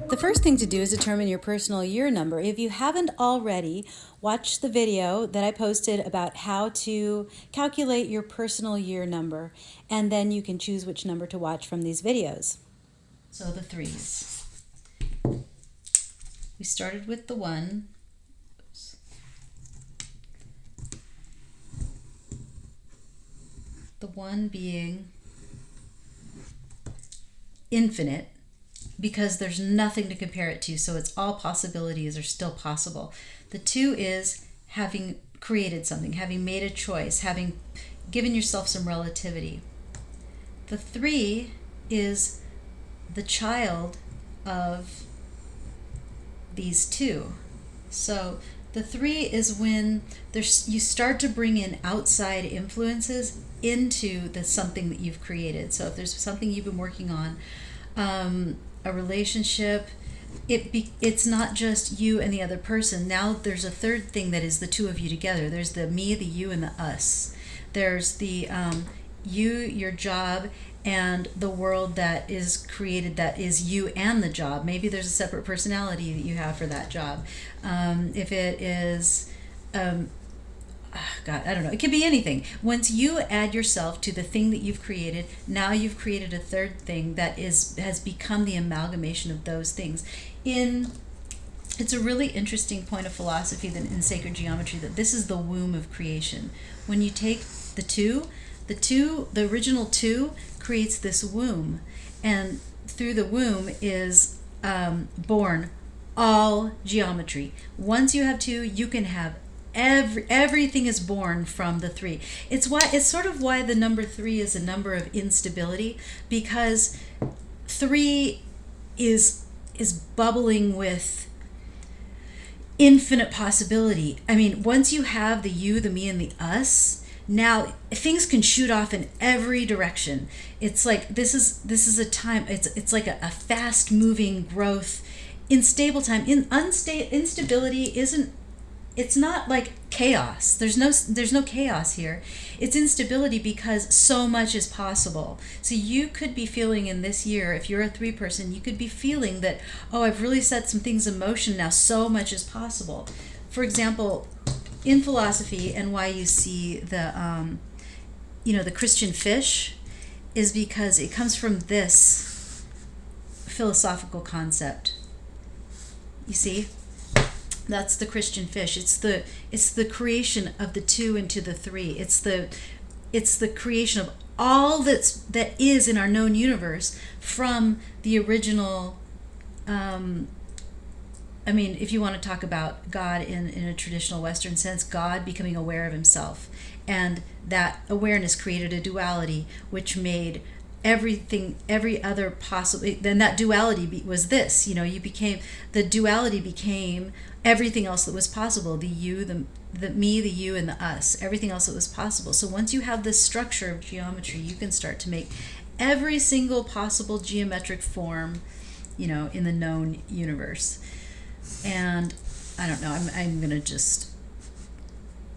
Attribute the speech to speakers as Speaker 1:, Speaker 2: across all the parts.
Speaker 1: The first thing to do is determine your personal year number. If you haven't already, watch the video that I posted about how to calculate your personal year number, and then you can choose which number to watch from these videos. So the threes. We started with the 1. Oops. The 1 being infinite, because there's nothing to compare it to, so it's all possibilities are still possible. The 2 is having created something, having made a choice, having given yourself some relativity. The 3 is the child of these 2. So the 3 is when you start to bring in outside influences into the something that you've created. So if there's something you've been working on, a relationship, it's not just you and the other person. Now there's a third thing that is the 2 of you together. There's the me, the you, and the us. There's the you, your job, and the world that is created that is you and the job. Maybe there's a separate personality that you have for that job. If it is God, I don't know. It could be anything. Once you add yourself to the thing that you've created, now you've created a third thing that has become the amalgamation of those things. It's a really interesting point of philosophy that in sacred geometry, that this is the womb of creation. When you take the original 2 creates this womb, and through the womb is born all geometry. Once you have 2, you can have everything is born from the 3. It's sort of why the number 3 is a number of instability, because 3 is bubbling with infinite possibility. I mean, once you have the you, the me, and the us, now things can shoot off in every direction. It's like this is a time. It's like a fast moving growth in stable time. Instability isn't. It's not like chaos. There's no chaos here. It's instability because so much is possible. So you could be feeling in this year, if you're a 3 person, you could be feeling that, oh, I've really set some things in motion now. So much is possible. For example, in philosophy, and why you see the Christian fish is because it comes from this philosophical concept. You see? That's the Christian fish. It's the creation of the 2 into the 3. It's the creation of all that is in our known universe from the original. If you want to talk about God in a traditional Western sense, God becoming aware of himself, and that awareness created a duality, which made every other possible. Then that duality was this. The duality became everything else that was possible, the you, the me, the you, and the us, everything else that was possible. So once you have this structure of geometry, you can start to make every single possible geometric form, in the known universe. And I don't know, I'm going to just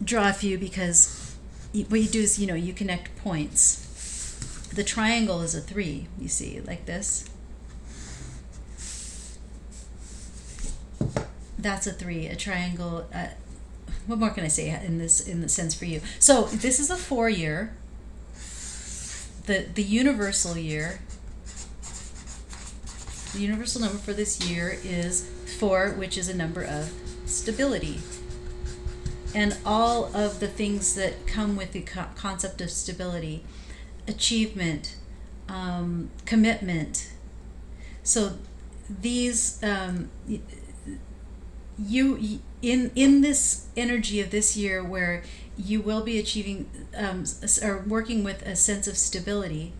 Speaker 1: draw a few, because what you do is, you connect points. The triangle is a 3, you see, like this. That's a 3. A triangle. What more can I say in the sense for you? So this is a 4 year. The universal year. The universal number for this year is 4, which is a number of stability. And all of the things that come with the concept of stability, achievement, commitment. So these you in this energy of this year, where you will be achieving or working with a sense of stability,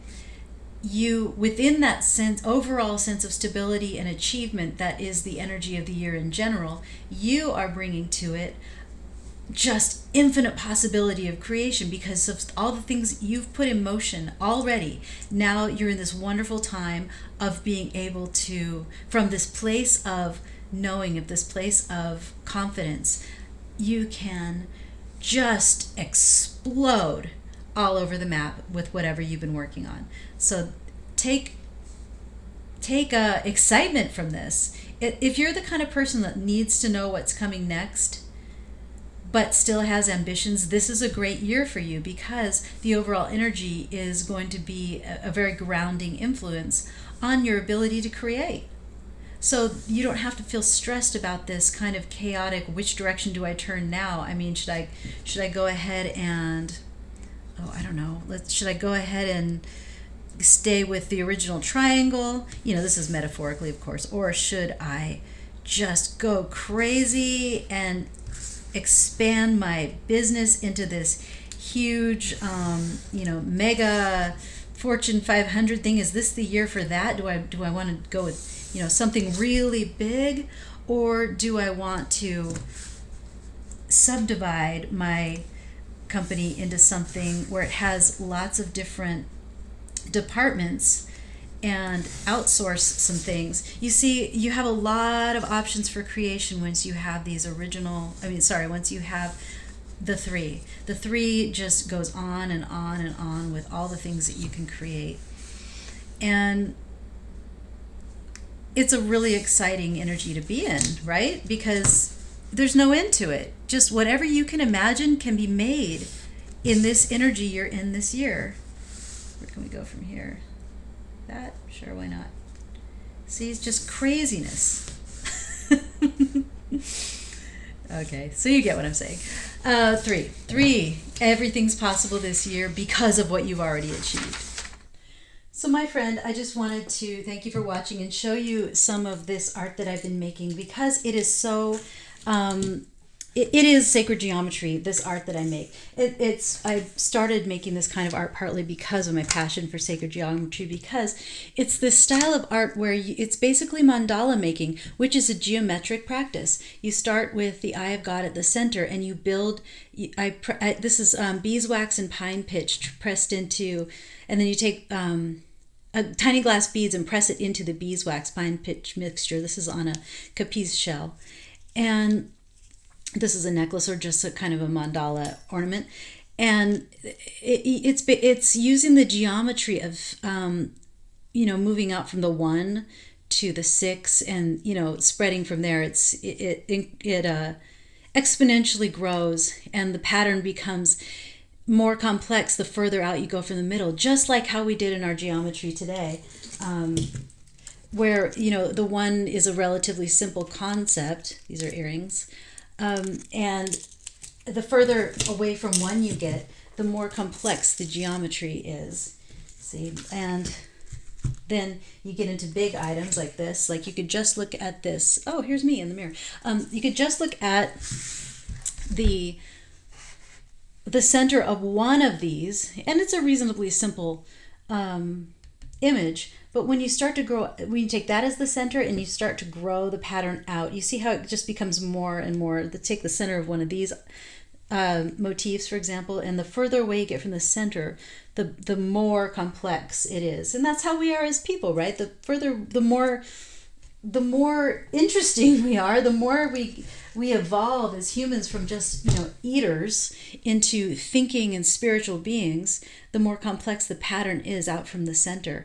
Speaker 1: you, within that overall sense of stability and achievement, that is the energy of the year in general, you are bringing to it just infinite possibility of creation, because of all the things you've put in motion already. Now you're in this wonderful time of being able to, from this place of knowing, of this place of confidence, you can just explode all over the map with whatever you've been working on. So take excitement from this. If you're the kind of person that needs to know what's coming next, but still has ambitions, this is a great year for you, because the overall energy is going to be a very grounding influence on your ability to create. So you don't have to feel stressed about this kind of chaotic, which direction do I turn now? I mean, should I go ahead and, I don't know, should I go ahead and stay with the original triangle? This is metaphorically, of course. Or should I just go crazy and expand my business into this huge, mega Fortune 500 thing? Is this the year for that? Do I want to go with, something really big, or do I want to subdivide my company into something where it has lots of different departments and outsource some things? You see, you have a lot of options for creation once you have once you have the three. The three just goes on and on and on with all the things that you can create. And it's a really exciting energy to be in, right? Because there's no end to it. Just whatever you can imagine can be made in this energy you're in this year. Where can we go from here? That? Sure, why not? See, it's just craziness. Okay, so you get what I'm saying. Three. Everything's possible this year because of what you've already achieved. So my friend, I just wanted to thank you for watching and show you some of this art that I've been making, because it is so, it is sacred geometry, this art that I make. I started making this kind of art partly because of my passion for sacred geometry, because it's this style of art where it's basically mandala making, which is a geometric practice. You start with the eye of God at the center, and you build, this is beeswax and pine pitch pressed into, and then you take tiny glass beads and press it into the beeswax pine pitch mixture. This is on a capiz shell. And this is a necklace or just a kind of a mandala ornament. And it's using the geometry of, moving out from the 1 to the 6 and, spreading from there. It exponentially grows, and the pattern becomes more complex the further out you go from the middle, just like how we did in our geometry today, where the 1 is a relatively simple concept. These are earrings, and the further away from 1 you get, the more complex the geometry is. See, and then you get into big items like this. Like you could just look at this. Oh, here's me in the mirror. You could just look at the center of one of these, and it's a reasonably simple image, but when you start to grow, when you take that as the center and you start to grow the pattern out, you see how it just becomes more and more. Take the center of one of these motifs, for example, and the further away you get from the center, the more complex it is. And that's how we are as people, right? The more interesting we are, the more we evolve as humans from just, eaters into thinking and spiritual beings, the more complex the pattern is out from the center.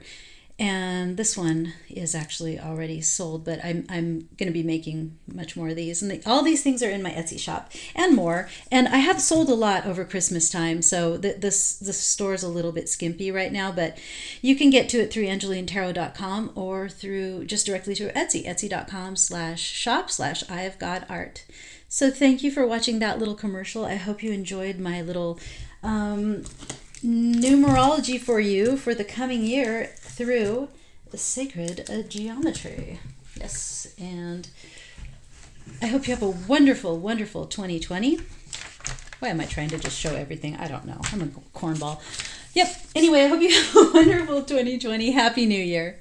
Speaker 1: And this one is actually already sold, but I'm going to be making much more of these. And all these things are in my Etsy shop and more. And I have sold a lot over Christmas time, so the store's a little bit skimpy right now, but you can get to it through angelinetarot.com or through just directly to Etsy, etsy.com/shop/eyeofgodart. So thank you for watching that little commercial. I hope you enjoyed my little numerology for you for the coming year through the sacred geometry. Yes, and I hope you have a wonderful, wonderful 2020. Why am I trying to just show everything? I don't know. I'm a cornball. Yep. Anyway, I hope you have a wonderful 2020. Happy New Year.